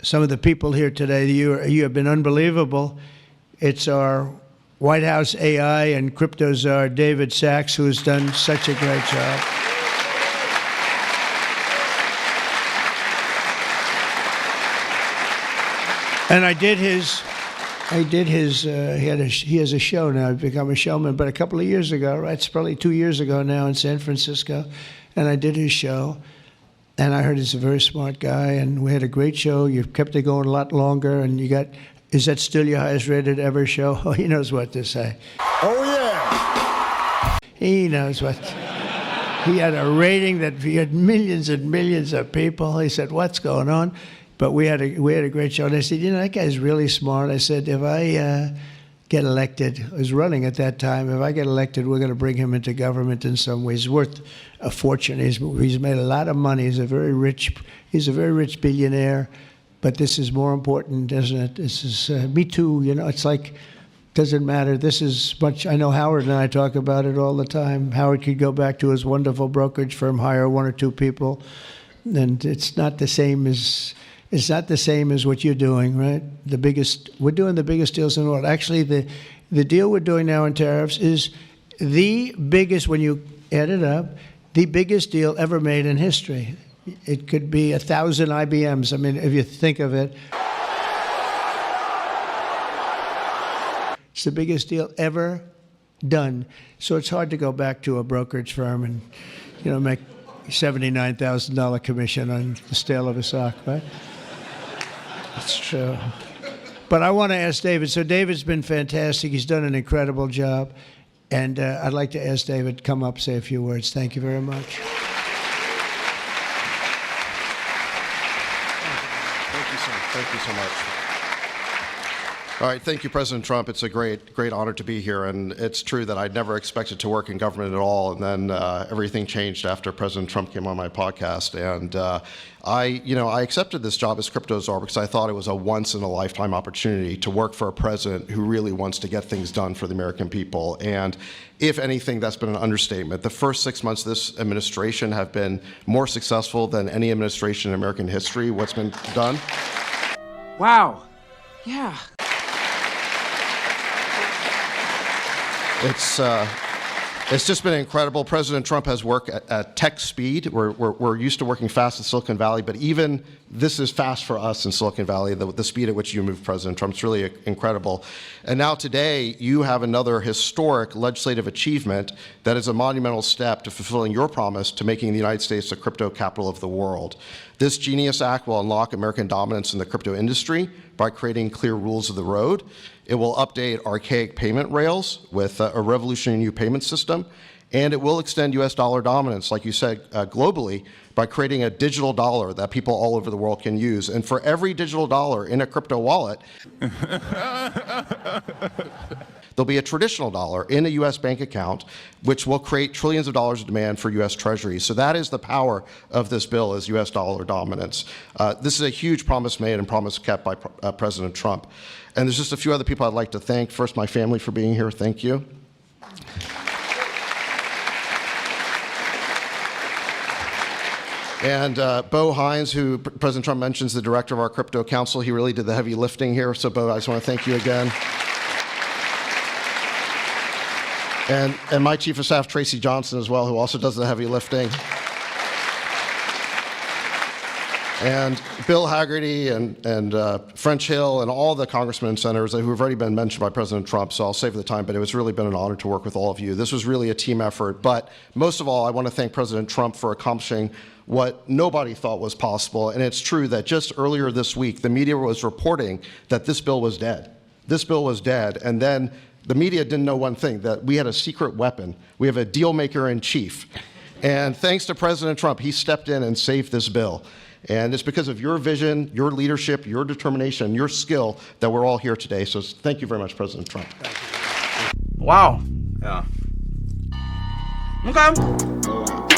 some of the people here today. You have been unbelievable. It's our White House AI and crypto czar, David Sachs, who has done such a great job. And he has a show now. He's become a showman, but a couple of years ago, right? It's probably 2 years ago now in San Francisco, and I did his show. And I heard he's a very smart guy, and we had a great show. You kept it going a lot longer, and is that still your highest rated ever show? Oh, he knows what to say. Oh, yeah. He knows what. He had a rating that he had millions and millions of people. He said, what's going on? But we had a great show. And I said, that guy's really smart. I said, if I get elected, I was running at that time, if I get elected, we're going to bring him into government in some ways. He's worth a fortune. He's made a lot of money. He's a very rich billionaire. But this is more important, isn't it? This is, me too, it's like, doesn't matter. This is much, I know Howard and I talk about it all the time. Howard could go back to his wonderful brokerage firm, hire one or two people, and it's not the same as what you're doing, right? We're doing the biggest deals in the world. Actually, the deal we're doing now in tariffs is the biggest, when you add it up, the biggest deal ever made in history. It could be 1,000 IBMs. I mean, if you think of it. It's the biggest deal ever done. So it's hard to go back to a brokerage firm and, make $79,000 commission on the sale of a sock, right? It's true. But I want to ask David. So David's been fantastic. He's done an incredible job. And I'd like to ask David to come up, say a few words. Thank you very much. Thank you so much. All right, thank you, President Trump. It's a great honor to be here, and it's true that I'd never expected to work in government at all, and then everything changed after President Trump came on my podcast, and I accepted this job as crypto czar because I thought it was a once-in-a-lifetime opportunity to work for a president who really wants to get things done for the American people, and if anything, that's been an understatement. The first 6 months of this administration have been more successful than any administration in American history. What's been done? Wow. Yeah. It's just been incredible. President Trump has worked at tech speed. We're used to working fast in Silicon Valley, but even this is fast for us in Silicon Valley, the speed at which you move, President Trump. It's really incredible. And now today, you have another historic legislative achievement that is a monumental step to fulfilling your promise to making the United States the crypto capital of the world. This Genius Act will unlock American dominance in the crypto industry by creating clear rules of the road. It will update archaic payment rails with a revolutionary new payment system, and it will extend U.S. dollar dominance, like you said, globally, by creating a digital dollar that people all over the world can use. And for every digital dollar in a crypto wallet, there'll be a traditional dollar in a U.S. bank account, which will create trillions of dollars of demand for U.S. Treasuries. So that is the power of this bill, is U.S. dollar dominance. This is a huge promise made and promise kept by President Trump. And there's just a few other people I'd like to thank. First, my family for being here. Thank you. And Bo Hines, who President Trump mentions, the director of our crypto council, he really did the heavy lifting here. So Bo, I just want to thank you again. And my chief of staff, Tracy Johnson, as well, who also does the heavy lifting. And Bill Hagerty and French Hill and all the congressmen and senators who have already been mentioned by President Trump, so I'll save the time, but it was really been an honor to work with all of you. This was really a team effort, but most of all, I want to thank President Trump for accomplishing what nobody thought was possible, and it's true that just earlier this week, the media was reporting that this bill was dead. This bill was dead, and then the media didn't know one thing, that we had a secret weapon. We have a deal maker in chief. And thanks to President Trump, he stepped in and saved this bill. And it's because of your vision, your leadership, your determination, your skill that we're all here today. So thank you very much, President Trump. Wow. Yeah. Okay.